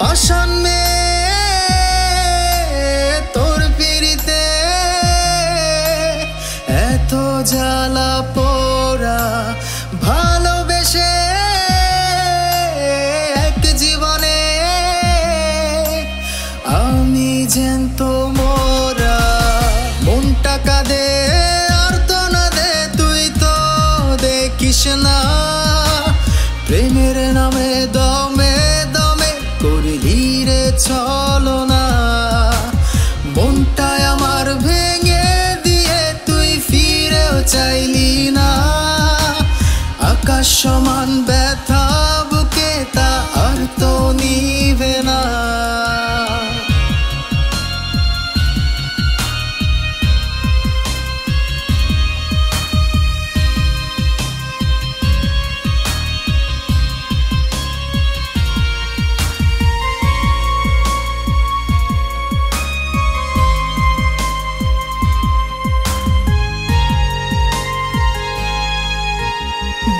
আশান মে তোর পিরিতে এত জ্বালা পোড়া ভালোবেসে এক জীবনে আমি জ্যান্ত মোরা মনটা কাঁদে আর তো না দে তুই তো দেখিস না প্রেমের নামে দমে দমে করলি রে চলো না মনটায় আমার ভেঙে দিয়ে তুই ফিরেও চাইলি না আকাশ সমান ব্যথা বুকে তা আর তো নিভে না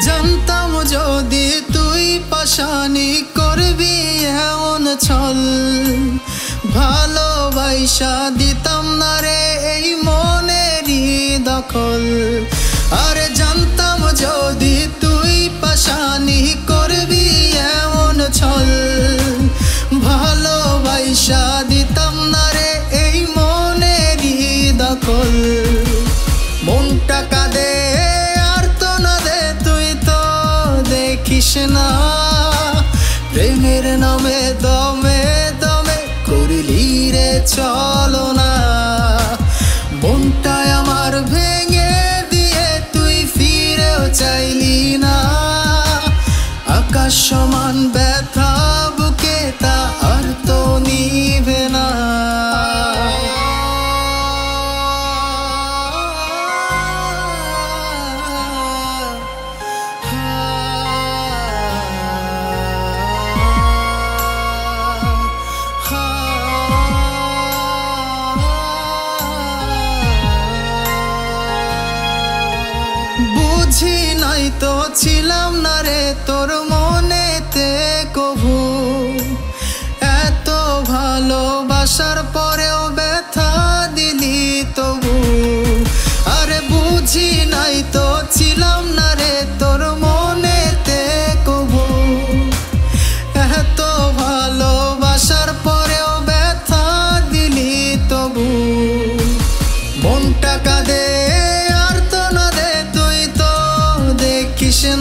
জানতাম যদি তুই পাশানি করবি এমন ছল ভালোবাসা দিতাম না রে এই মনেরই দখল আরে জানতাম যদি তুই পাশানি করবি এমন ছল ভালোবাসা দিতাম না রে এই মনেরই দখল মনটা কাঁদে না প্রেমের নামে দমে দমে করলি রে চলো না মনটায় আমার ভেঙে দিয়ে তুই ফিরেও চাইলি না আকাশ সমান ব্যথা বুকে তা আর তো নিভে না বুঝি নাই তো ছিলাম না রে তোর মনেতে কভু এত ভালোবাসার পরেও ব্যথা দিলি তবু আরে বুঝি নাই তো ছিলাম না রে তোর মনেতে কভু এত ভালোবাসার পরেও ব্যথা দিলি তবু মনটা কাঁদে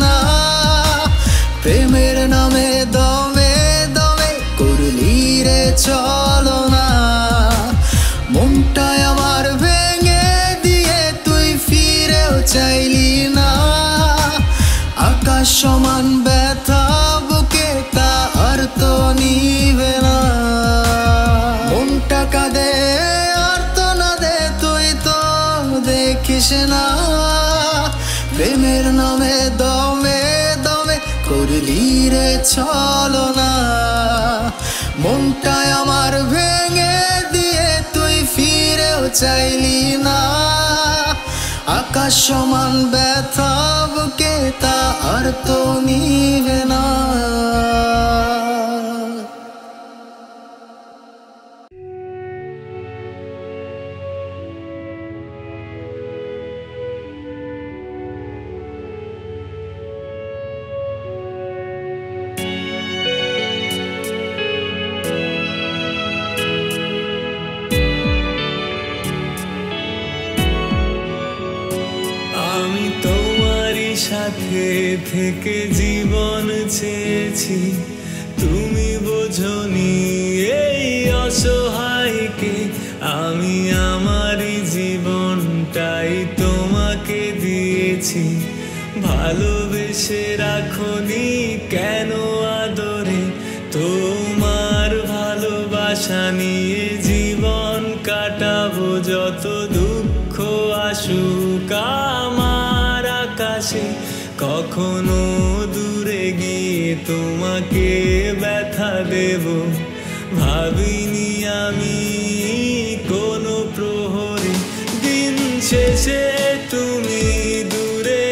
না প্রেমের নামে দমে দমে করলি রে চলো না মনটায় আমার ভেঙে দিয়ে তুই ফিরেও চাইলি না আকাশ সমান ব্যথা বুকে তা আর তো নিভে না মনটা কাঁদে আর তো না দে তুই তো দেখিস না প্রেমের নামে দমে দমে করলি রে চলো না মনটায় আমার ভেঙে দিয়ে তুই ফিরেও চাইলি না আকাশ সমান ব্যথা বুকে তা আর তো নিভে না সাথে থেকে জীবন চেয়েছি তুমি বোঝনি এই অসহায়কে আমি আমারই জীবনটাই তোমাকে দিয়েছি ভালোবেসে রাখনি কেন আদরে তোমার ভালোবাসা নিয়ে জীবন কাটাবো যত দুঃখ আসুক আমার আকাশে কখনো দূরে গিয়ে তোমাকে ব্যথা দেব ভাবিনি আমি কোনো প্রহরে দিন শেষে তুমি দূরে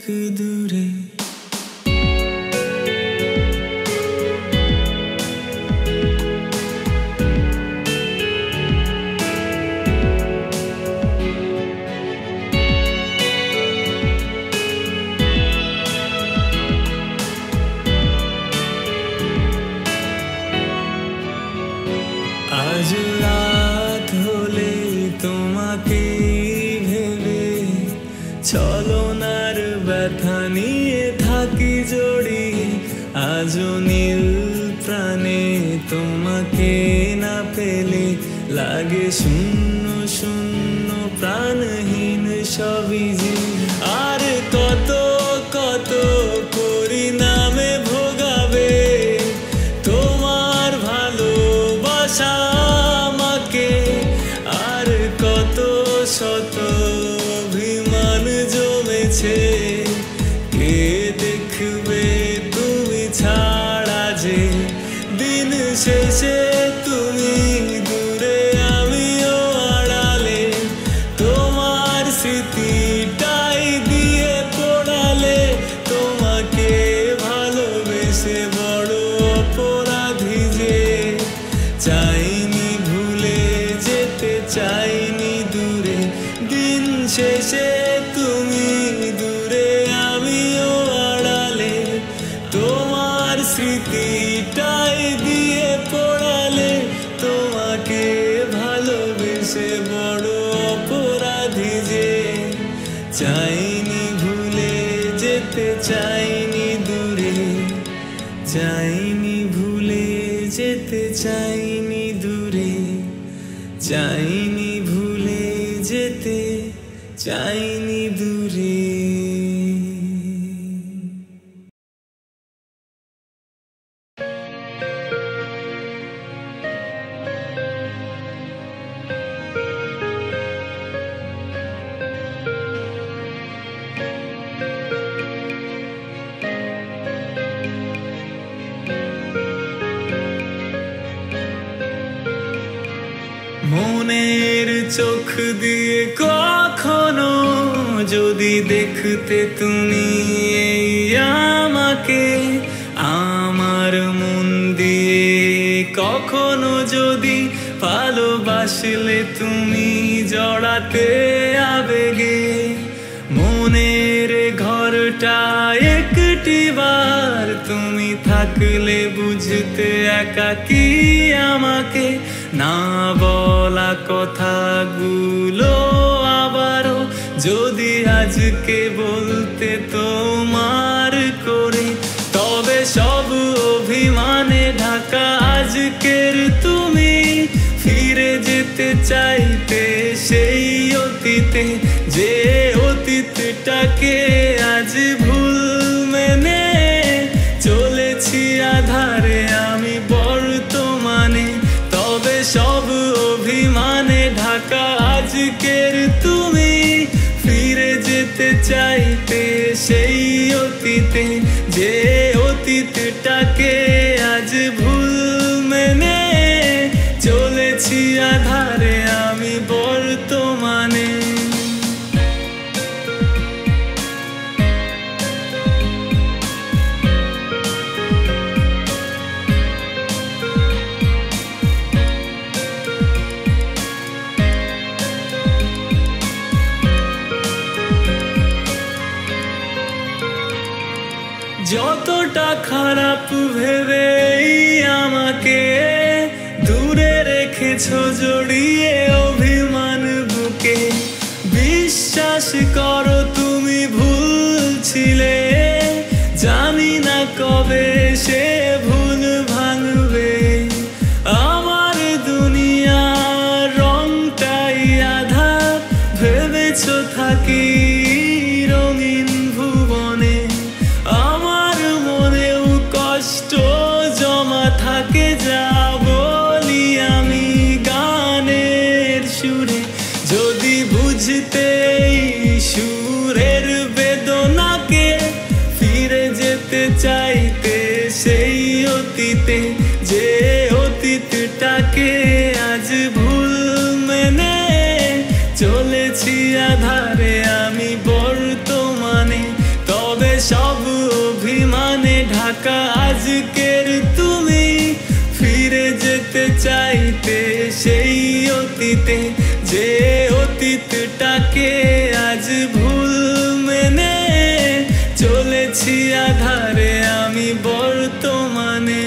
দূরে। আজ রাত হলে তোমাকে ভেবে ছলনার ব্যথা নিয়ে থাকি জড়িয়ে। আজও নীল প্রাণে তোমাকে না পেলে লাগে শূন্য শূন্য প্রাণহীন সবই যে। আর কত কত পরিণামে ভোগাবে তোমার ভালোবাসা আমাকে। আর কত শত অভিমান জমেছে, কে দেখবে তুমি ছাড়া যে। দিন শেষে তুমি দূরে আমিও আড়ালে, তোমার স্মৃতিটাই দিয়ে পড়ালে। তোমাকে ভালোবেসে বড় অপরাধী যে, চাইনি ভুলে যেতে চাইনি দূরে। দিন শেষে তুমি দূরে আমিও আড়ালে, তোমার স্মৃতিটাই দিয়ে পড়ালে। তোমাকে ভালোবেসে বড় অপরাধী যে, চাইনি ভুলে যেতে চাইনি দূরে। চাইনি ভুলে যেতে চাইনি দূরে। চাইনি ভুলে যেতে চাইনি দূরে। মনের চোখ দিয়ে কখনো যদি দেখতে তুমি এই আমাকে, আমার মন দিয়ে কখনো যদি ভালোবাসলে তুমি জড়াতে আবেগে। মনের ঘরটা একটি বার তুমি থাকলে বুঝতে একাকী আমাকে। না বলা কথাগুলো আবারও যদি আজকে বলতে তোমার করে, তবে সব অভিমানে ঢাকা আজকের তুমি ফিরে যেতে চাইতে সেই অতীতে। যে অতীতটাকে আজ ভুল মেনে চলেছি আধারে আমি বর্তমানে। তবে সব অভিমানে ঢাকা আজকের তুমি ফিরে যেতে চাইতে সেই অতীতে। যে অতীতটাকে আজ ভুল মেনে চলেছি আধারে আমি বর্তমানে। যতটা খারাপ ভেবে আমাকে দূরে রেখেছো জড়িয়ে অভিমান বুকে। বিশ্বাস করো তুমি ভুল ছিলে, জানি না কবে সে ভুল ভাঙবে। আমার দুনিয়ার রংটাই আধার ভেবেছো থাকি রঙিন ভুবনে। আমার মনেও কষ্ট জমা থাকে যা বলি আমি গানের সুরে। যদি বুঝতে সুরের বেদনাকে ফিরে যেতে চাইতে সেই অতীতে। যে অতীতটাকে আজ ভুল মেনে চলেছি আধারে আমি বর্তমানে। থাকা আজকের তুমি ফিরে যেতে চাইতে সেই অতীতে, যে অতীতটাকে আজ ভুল মেনে চলেছি আধারে আমি বর্তমানে।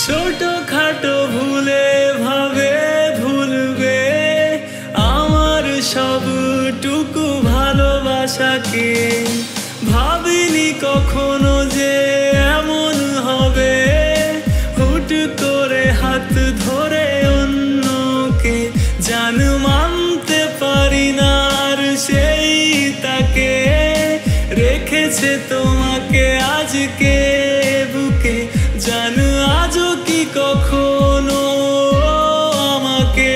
ছোটখাটো ভুলে ভাবে ভুলবে আমার সবটুকু ভালোবাসাকে, ভাবিনি কখনো যে এমন হবে, হুট করে হাত ধরে অন্যকে জান মানতে পারি না আর সেই তাকে রেখেছে তোমাকে আজকে বুকে, জান আজও কি কখনো আমাকে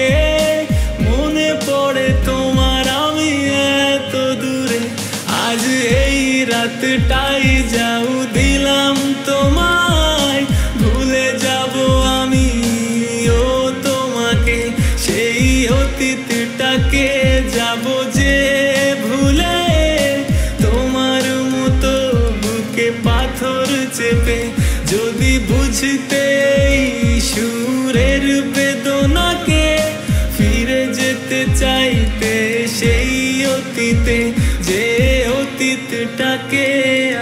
মনে পড়ে তোমার আমি এত দূরে, আজ এই রাতটাই যাও দিলাম তোমায়, ভুলে যাব আমি ও তোমাকে, সেই অতীতটাকে যাব যে ভুলে, তোমার মতো বুকে পাথর চেপে, যদি বুঝতে সুরের বেদনাকে ফিরে যেতে চাইতে সেই অতীতে, যে অতীতটাকে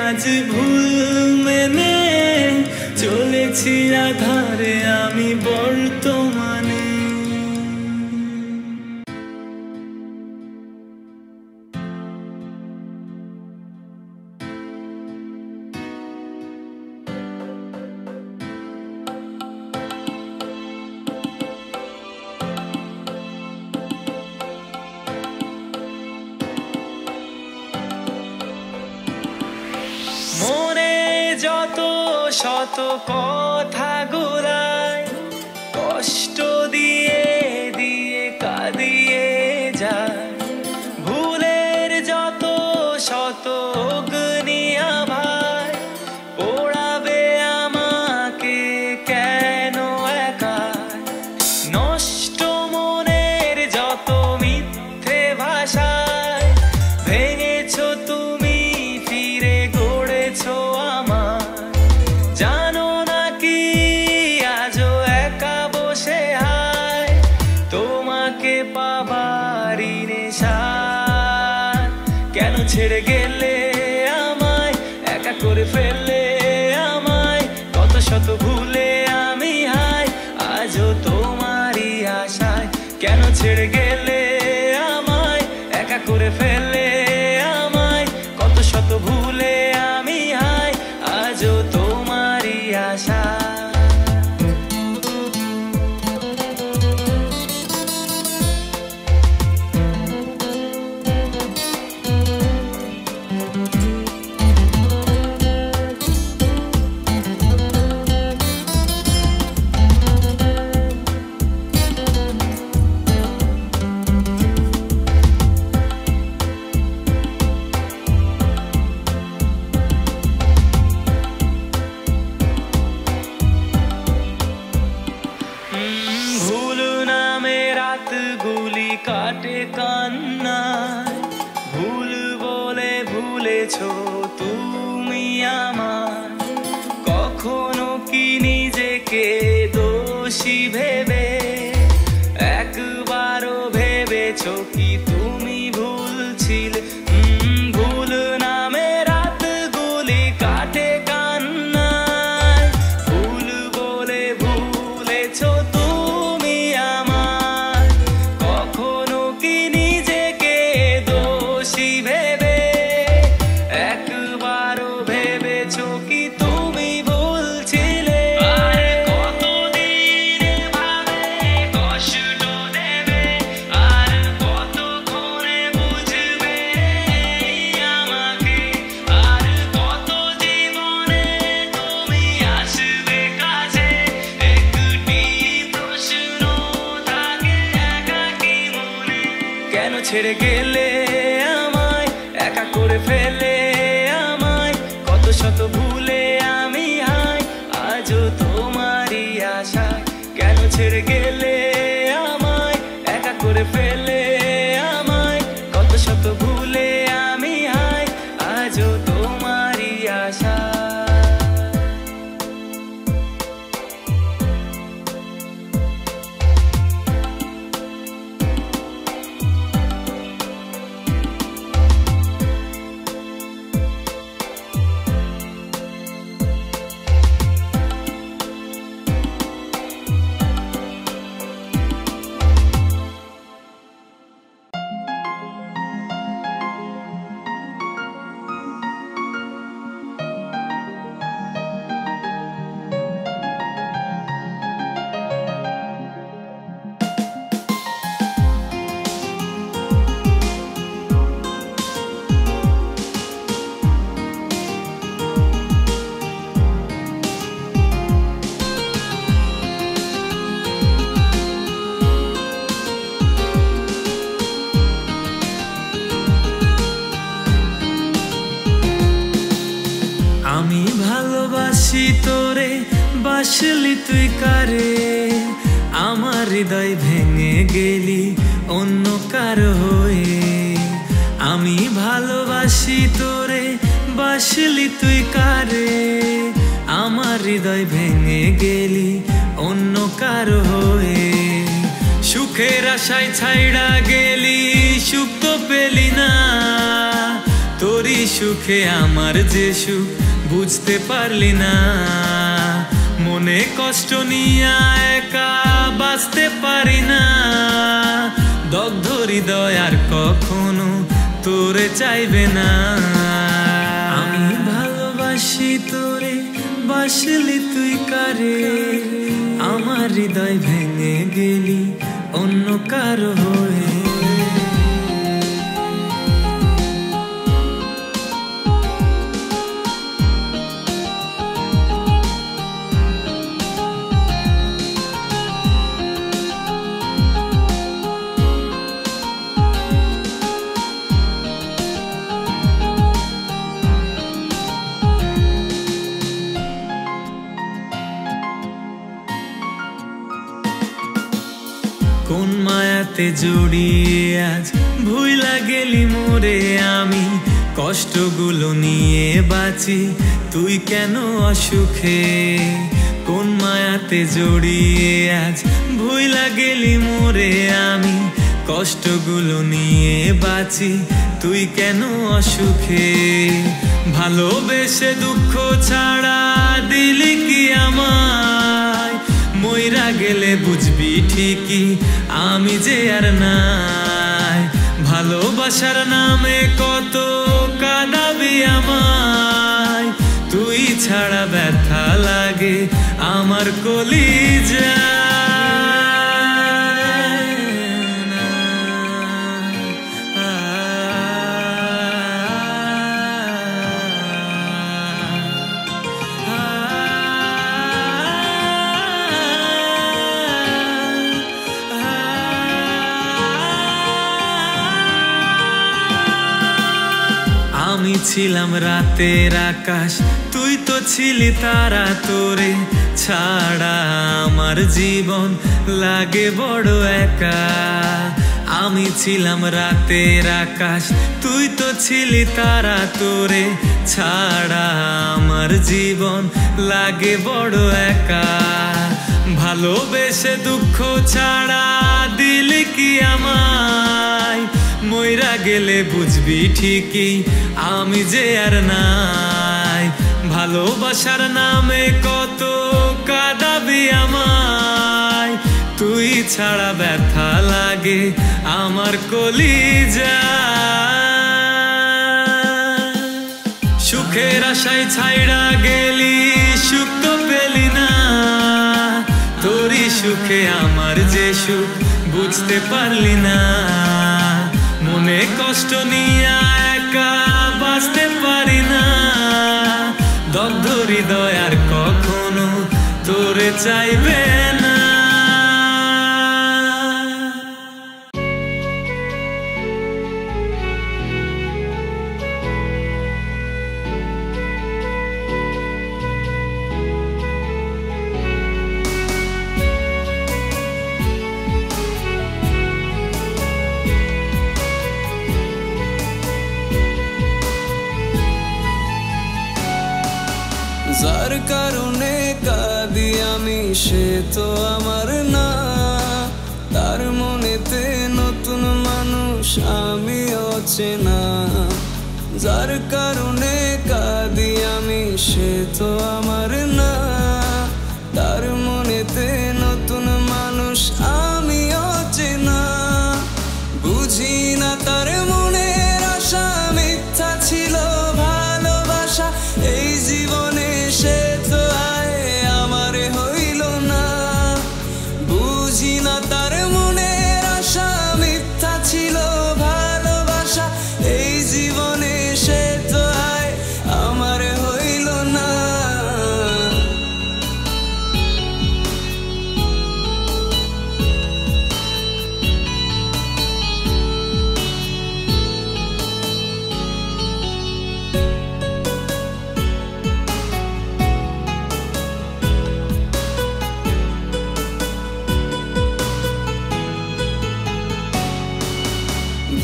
আজ ভুল মেনে চলেছি আধারে আমি বর্তমানে। মনে যত শত কথা গুলাই কষ্ট দিয়ে দিয়ে কাঁদিয়ে যায়, ভুলের যত শত অগ্নি আভায় পোড়াবে আমাকে কেন একা, নষ্ট মনের যত মিথ্যে ভাষায় ভেঙেছো তুমি ফিরে গড়েছো আমার, জানো না কি আজও একা বসে হায় তোমাকে পাবারই নেশা, কেন ছেড়ে গেলে আমায় একা করে ফেললে আমায়, কত শত ভুলে আমি হায় আজও তোমারই আশায়, কেন ছেড়ে গেলে আমায় একা করে ফেললে আমায়, কত শত ভুলে আমি হায় আজও তোমারই আশা। ভুল নামে রাতগুলি কাটে কান্নায়, ভুল বলে ভুলেছো তুমি আমার, কখনো কি নিজেকে দোষী ভেবে একবারও ভেবেছো কি তুমি ভুল ছিলে, ভুল নামে রাতগুলি কাটে কান্নায়, ভুল বলে ভুলেছো তুমি আমার, কখনো কি নিজেকে দোষী ভেবে একবারও ভেবেছো কি তুমি ভুল ছিলে, কতদিন এভাবে কষ্ট দেবে আর কতক্ষণে বুঝবে আমাকে, আর কত জীবনে তুমি আসবে কাছে, একটি প্রশ্ন থাকে একাকী মনে, কেন ছেড়ে গেলে আমায় একা করে ফেলে আমায়, কত শত ভুলে আমি হাই আজও তোমারই আশায়। কেন ছেড়ে গেলে আমায়, একা করে ফেলে আমায়, কত শত ভুলে আমি হাই আজও তোমারই আশায়। আমি ভালোবাসি তোরে, বাসলি তুই কারে, আমার হৃদয় ভেঙে গেলি অন্য কারো হয়ে। আমি ভালোবাসি তোরে, বাসলি তুই কারে, আমার হৃদয় ভেঙে গেলি অন্য কারো হয়ে। সুখের আশায় ছাইড়া গেলি, সুখ তো পেলি না, তোরই সুখে আমার যে সুখ বুঝতে পারলি না। মনে কষ্ট নিয়ে একা বাঁচতে পারি না, দগ্ধ হৃদয় আর কখনো তোরে চাইবে না। আমি ভালোবাসি তোরে, বাসলি তুই কারে, আমার হৃদয় ভেঙে গেলি অন্য কারো হয়ে। কোন মায়াতে জড়িয়ে আজ ভুইলা গেলি মোরে, আমি কষ্টগুলো নিয়ে বাঁচি তুই কেন অসুখে। কোন মায়াতে জড়িয়ে আজ ভুইলা গেলি মোরে, আমি কষ্টগুলো নিয়ে বাঁচি তুই কেন অসুখে। ভালোবেসে দুঃখ ছাড়া দিলি কি আমায়, মইরা গেলে বুঝবি ঠিকই আমি যে আর নাই। ভালোবাসার নামে কত কাঁদাবি আমায়, তুই ছাড়া ব্যথা লাগে আমার কলিজা। আমি ছিলাম রাতের আকাশ, তুই তো ছিলি তারা, তোরে ছাড়া আমার জীবন লাগে বড় একা। আমি ছিলাম রাতের আকাশ, তুই তো ছিলি তারা, তোরে ছাড়া আমার জীবন লাগে বড় একা। ভালোবেসে দুঃখ ছাড়া দিলি কি আমায়, মইরা গেলে বুঝবি ঠিকই আমি যে আর নাই। ভালোবাসার নামে কত কাঁদাবি আমায়, তুই ছাড়া ব্যথা লাগে আমার কলিজা। সুখের আশায় ছাইড়া গেলি, সুখ তো পেলি না, তোরই সুখে আমার যে সুখ বুঝতে পারলি না। মনে কষ্ট নিয়ে একা বাঁচতে পারি না, দগ্ধ হৃদয় আর কখনো তোরে চাইবে না। কারণে কাঁদি আমি সে তো আমার না, তার মনেতে নতুন মানুষ আমি অচেনা। যার কারণে কাঁদি আমি সে তো আমার না, তার মনেতে নতুন মানুষ আমি অচেনা। বুঝি না তার মনের আশা মিথ্যা ছিল ভালোবাসা, এই জীবনে সে তো আয় আমার হইল না। বুঝি না তার মনের আশা মিথ্যা ছিল ভালোবাসা, এই জীবনে সে তো আয় আমার হইল না।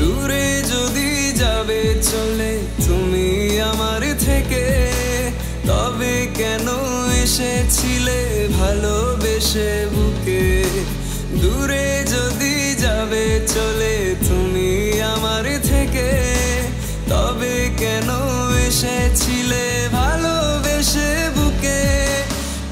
দূরে যদি যাবে চলে তুমি আমার থেকে, তবে কেন এসেছিলে ভালোবেসে বুকে। দূরে যদি যাবে চলে তুমি আমার থেকে, তবে কেন এসেছিলে ভালোবেসে বুকে।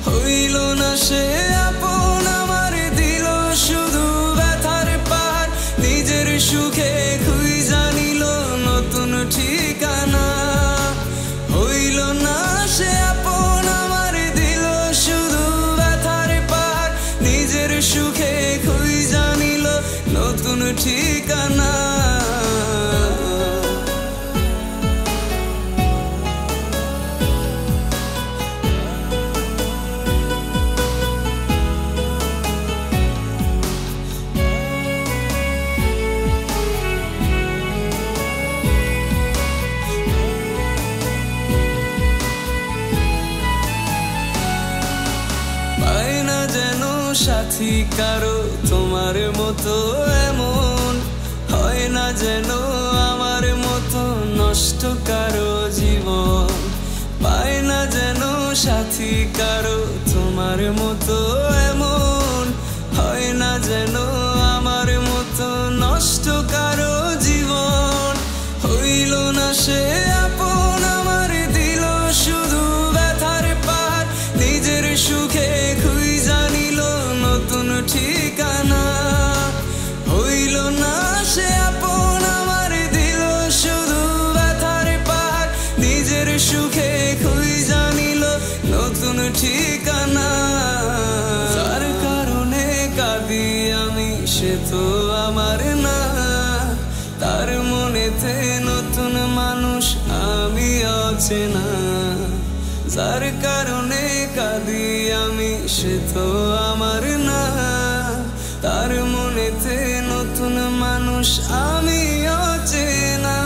হইল না সে আপন আমার, দিল শুধু ব্যথার পাহাড়। নিজের সুখে খুঁজা নিল নতুন ঠিকানা। হইল না সে আপন আমার, দিল শুধু ব্যথার পাহাড়। নিজের সুখে খুঁজা নিল নতুন ঠিকানা। পাই না যেন সাথী কারো তোমার মতো এমন, হয় না যেন আমার মতো নষ্ট কারো জীবন। পাই না যেন সাথী কারো তোমার মতো এমন, হয় না যেন আমার মতো নষ্ট কারো জীবন। হইল না সে আপন আমার, দিল শুধু ব্যথার পাহাড়। নিজের সুখে খুঁজা নিল নতুন ঠিকানা। হইল না সে আপন আমার, দিল শুধু ব্যথার পাহাড়। নিজের সুখে খুঁজা নিল নতুন ঠিকানা। যার কারণে কাঁদি আমি সে তো আমার না, তার মনেতে নতুন মানুষ আমি অচেনা। যার কারণে কাঁদি আমি সে তো আমার না, তার মনেতে নতুন মানুষ আমি অচেনা।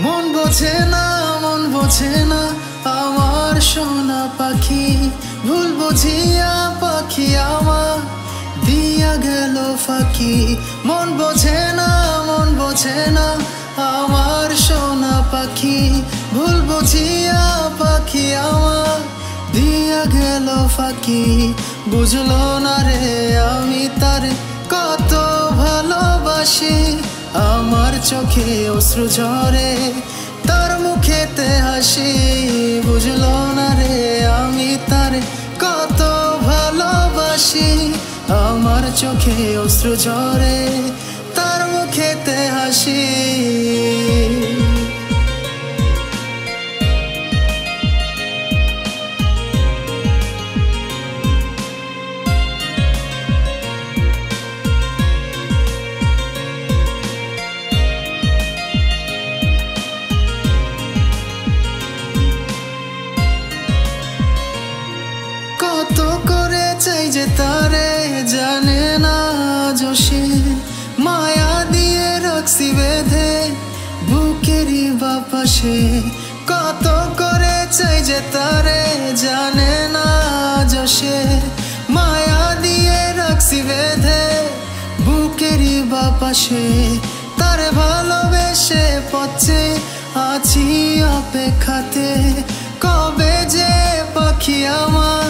মন বোঝে না, মন বোঝে না আমার সোনা পাখি। ভুল বুঝিয়া পাখি আমার দিয়া গেল ফাঁকি। মন বোঝে না, মন বোঝে না আমার সোনা পাখি। ভুল বুঝিয়া পাখি আমার দিয়া গেল ফাঁকি। বুঝলো না রে আমি তারে কত ভালোবাসি। আমার চোখে অশ্রু ঝরে তার মুখেতে হাসি। বুঝলো না রে আমি তারে কত ভালোবাসি। আমার চোখে অশ্রু ঝরে তার মুখেতে হাসি। কত করে চাই যে তারে জানে না আজ জোশে মায়া দিয়ে রাখছি বেঁধে বুকেরই বাপাশে কত করে চাই যে তারে জানে না জোশে মায়া দিয়ে রাখছি বেঁধে বুকেরই বাপাশে তারে ভালোবেসে পথে আছি অপেক্ষাতে কবে যে পাখি আমার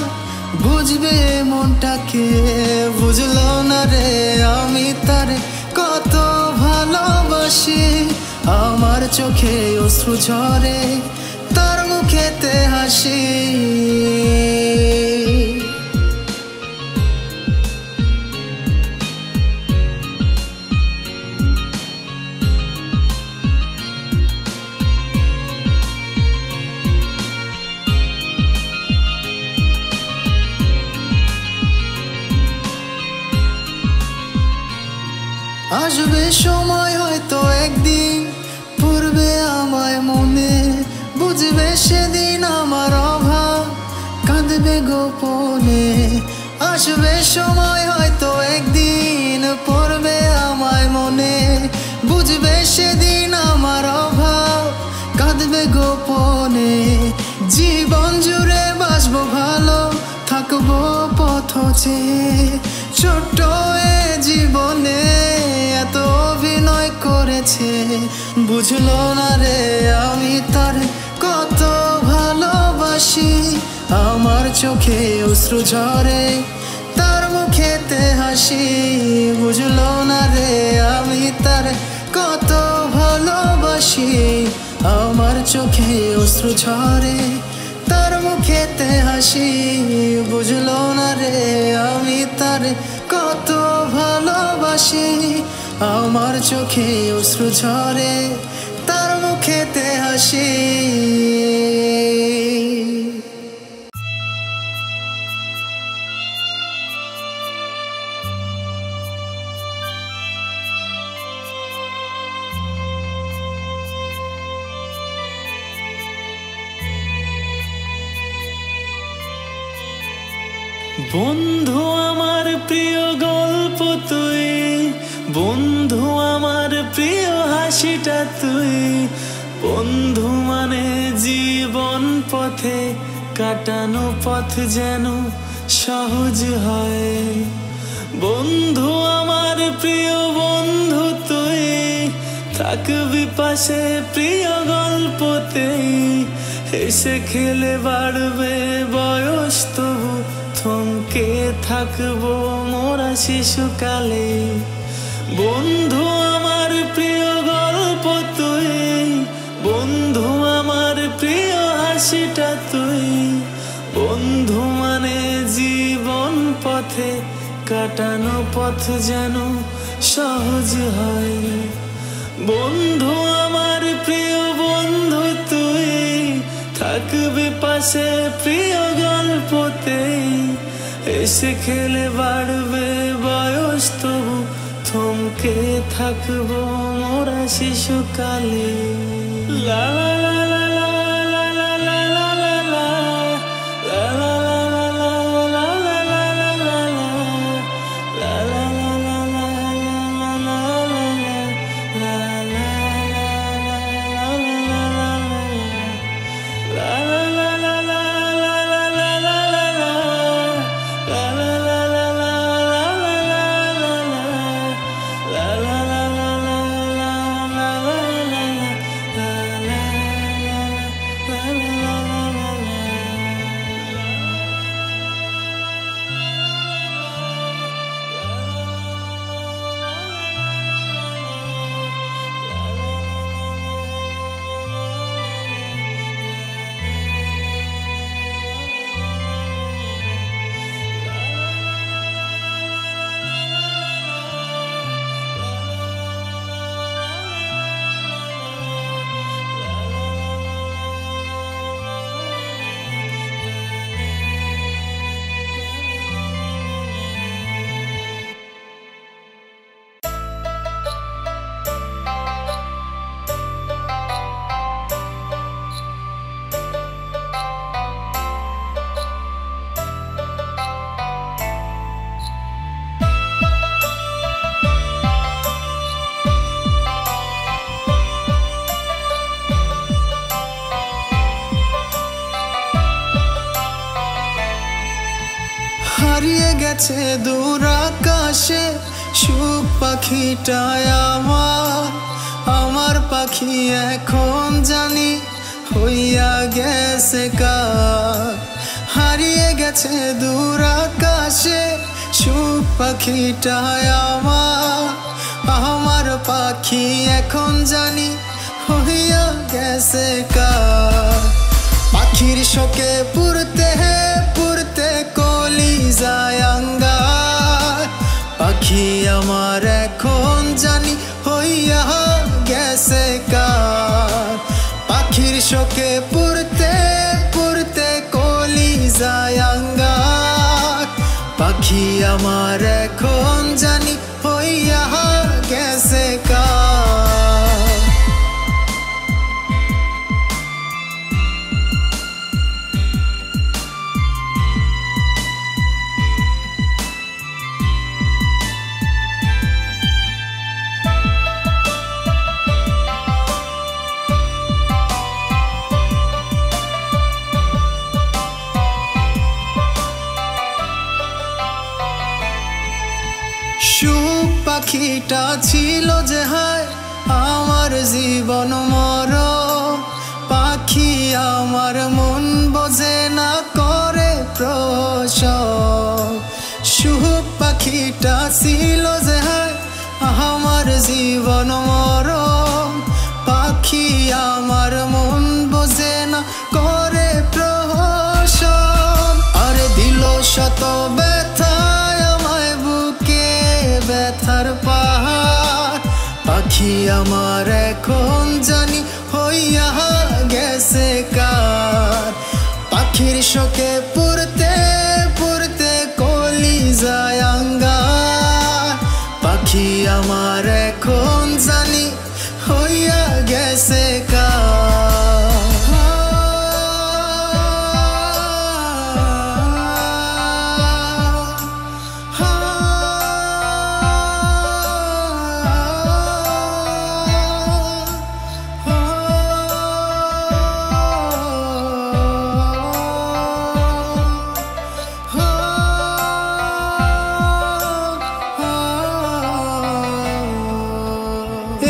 বুঝবে মনটাকে বুঝলো না রে আমি তারে কত ভালোবাসি আমার চোখে অশ্রু ঝরে তার মুখেতে হাসি আসবে সময় হয়তো একদিন পড়বে আমায় মনে বুঝবে সেদিন আমার অভাব কাঁদবে গোপনে আসবে সময় হয়তো একদিন পড়বে আমায় মনে বুঝবে সেদিন আমার অভাব কাঁদবে গোপনে জীবন জুড়ে বাসবো ভালো থাকবো পথ চেয়ে ছোট্ট এ জীবনে এত অভিনয় করেছে বুঝলো না রে আমি তার কত ভালোবাসি আমার চোখে অশ্রু ঝরে তার মুখেতে হাসি বুঝলো না রে আমি তার কত ভালোবাসি আমার চোখে অশ্রু ঝরে তার মুখেতে হাসি বুঝলো না রে আমি তার কত ভালোবাসি আমার চোখে অশ্রু ঝরে তার মুখেতে হাসি বন্ধু আমার প্রিয় গল্প তুই বন্ধু আমার প্রিয় হাসিটা তুই বন্ধু মানে জীবন পথে কাটানো পথ যেন সহজ হয় বন্ধু আমার প্রিয় বন্ধু তুই থাকবি পাশে প্রিয় গল্পতেই হেসে খেলে বাড়বে বয়স তবু থমকে থাকবো মোরা শিশুকালে বন্ধু আমার প্রিয় গল্প তুই বন্ধু আমার প্রিয় হাসিটা তুই বন্ধু মানে জীবন পথে কাটানো পথ যেন সহজ হয় বন্ধু আমার প্রিয় বন্ধু তুই থাকবি পাশে প্রিয় গল্পতেই এসে খেলে বাড়বে বয়স তবু থমকে থাকবো মোরা শিশুকালে লা লা লা লা লা লা লা লা লা লা লা হারিয়ে গেছে দূর আকাশে সুখ পাখিটায় আমার পাখি এখন জানি হইয়া গেছে কার। হারিয়ে গেছে দূর আকাশে সুখ পাখিটায় আমার পাখি এখন জানি হইয়া গেছে কার। পাখির শোকে পুরতে পুরতে কলিজায় আঙ্গার। পাখি আমার এখন জানি হইয়া গেছে কার। পাখির শোকে পুরতে পুরতে কলিজায় আঙ্গার। পাখি আমার এখন জানি হইয়া গেছে কার। সুখ পাখিটা ছিল যে হায় আমার জীবন মরণ। পাখি আমার মন বোঝে না করে প্রসব। সুখ পাখিটা ছিল যে হায় আমার জীবন মরণ। পাখি আমার মন বোঝে না করে প্রসব। আরে দিল শত ব্যথায় আমায় বুকে ব্যথার পাহাড়। পাখি আমার এখন জানি হইয়া গেছে কার। পাখির শোকে পুরতে পুরতে কলিজায় আঙ্গার। পাখি আমার এখন জানি হইয়া গেছে কার।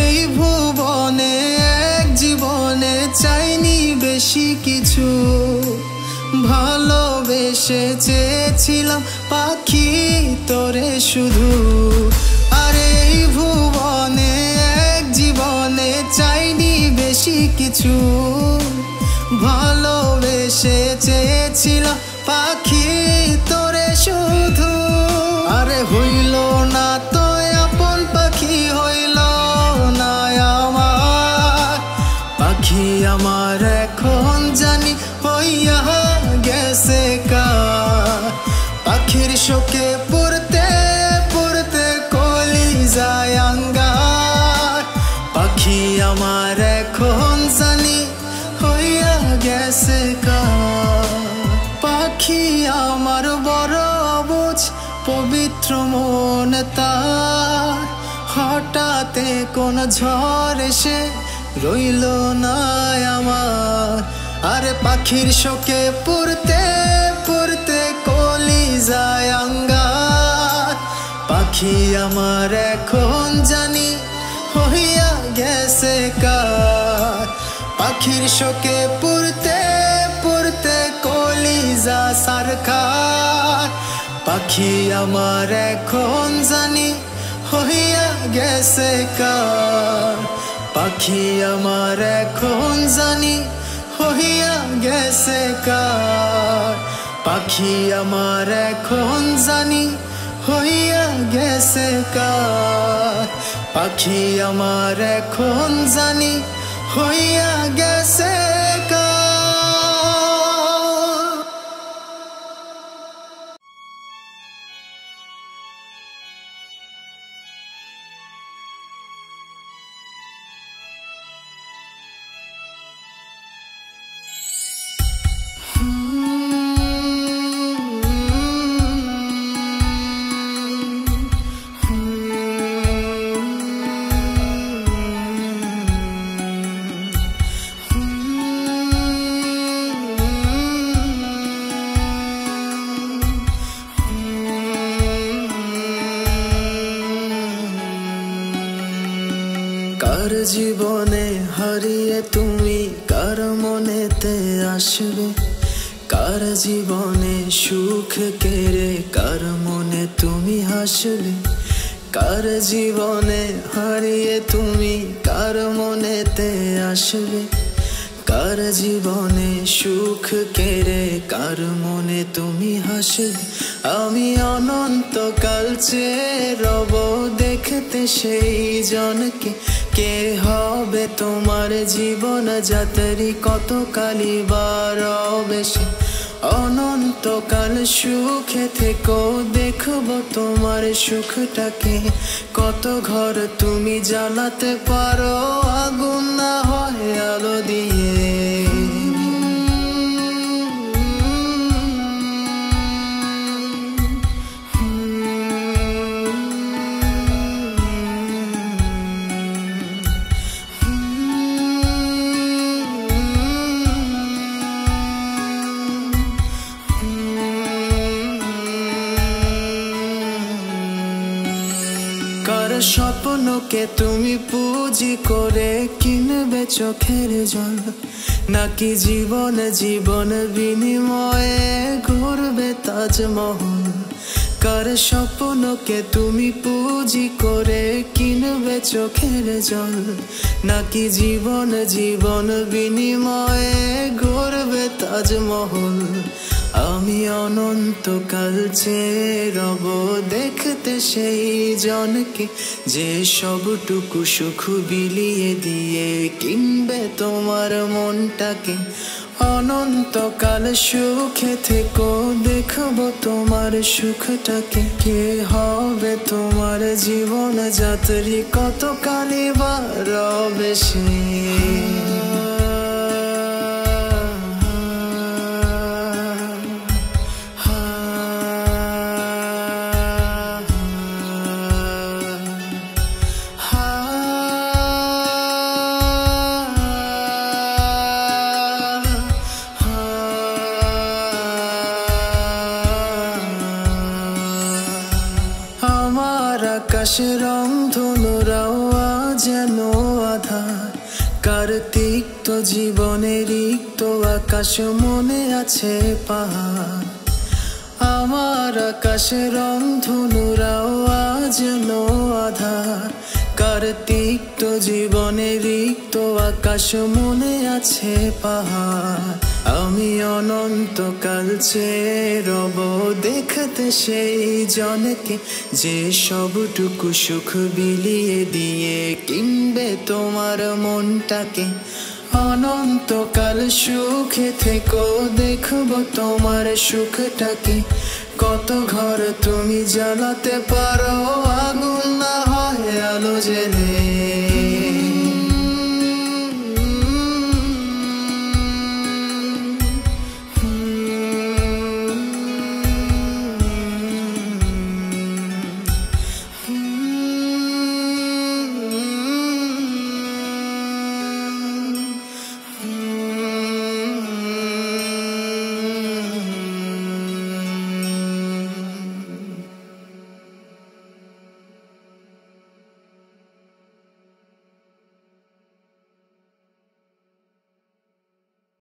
এই ভুবনে এক জীবনে চাইনি বেশি কিছু। ভালোবেসে চেয়েছিলাম পাখি তোরে শুধু। আরে এই ভুবনে এক জীবনে চাইনি বেশি কিছু। ভালোবেসে চেয়েছিলাম পাখি তোরে শুধু। আরে হইল না তো আপন পাখি হইল না আমার। পাখি আমার এখন জানি হইয়া গেছে কার। পাখির শোকে পুরতে পুরতে কলিজায় আঙ্গার। পাখি আমার এখন জানি হইয়া গেছে কার। পাখি আমার বড় অবুঝ পবিত্র মন তার। হঠাৎ কোন ঝড় এসে রইল না আমার। আরে পাখির শোকে পুরতে পুরতে কলিজায় আঙ্গার। পাখি আমার এখন জানি হইয়া গেছে কার। পাখির শোকে পুরতে পুরতে কলিজা সরকার। পাখি আমার এখন জানি হইয়া গেছে কার। পাখি আমার এখন জানি হইয়া গেছে কার। পাখি আমার এখন জানি হইয়া গেছে কার। পাখি আমার এখন জানি হইয়া গেছে কার। কার জীবনে হারিয়ে তুমি কার মনেতে আসবে, কার জীবনে সুখ কেড়ে কার মনে তুমি হাসবে, কার জীবনে হারিয়ে তুমি কার মনেতে আসবে, কার জীবনে সুখ কেড়ে কার মনে তুমি হাসবে। আমি অনন্তকাল চেয়ে রব দেখতে সেই জনকে, কে হবে তোমার জীবন যাত্রী কত কালি বার বেশি। অনন্তকাল সুখে থেকো দেখবো তোমার সুখটাকে, কত ঘর তুমি জ্বালাতে পারো আগুন না হয় আলো দিয়ে। কার স্বপ্নকে তুমি পুঁজি করে কিনবে চোখের জল, নাকি জীবন জীবন বিনিময়ে ঘুরবে তাজমহল। কার স্বপ্নকে তুমি পুঁজি করে কিনবে চোখের জল, নাকি জীবন জীবন বিনিময়ে ঘুরবে তাজমহল। আমি অনন্তকাল চেয়ে রব দেখতে সেই জনকে, যে সবটুকু সুখ বিলিয়ে দিয়ে কিনবে তোমার মনটাকে। অনন্তকাল সুখে থেকো দেখবো তোমার সুখটাকে, কে হবে তোমার জীবন যাত্রী কত কালি বার বেশি। আমার আকাশের রংধনুরাও যেন আধার, কার্তিক তো জীবনে রিক্ত আকাশ মনে আছে পাহাড়। আমার আকাশের রংধনুরাও যেন আধার, কার্তিক তো জীবনে রিক্ত আকাশ মনে আছে পাহাড়। আমি অনন্তকাল চেয়ে রব দেখতে সেই জনকে, যে সবটুকু সুখ বিলিয়ে দিয়ে কিনবে তোমার মনটাকে। অনন্তকাল সুখে থেকো দেখবো তোমার সুখটাকে, কত ঘর তুমি জ্বালাতে পারো আগুন না হয় আলো জেলে।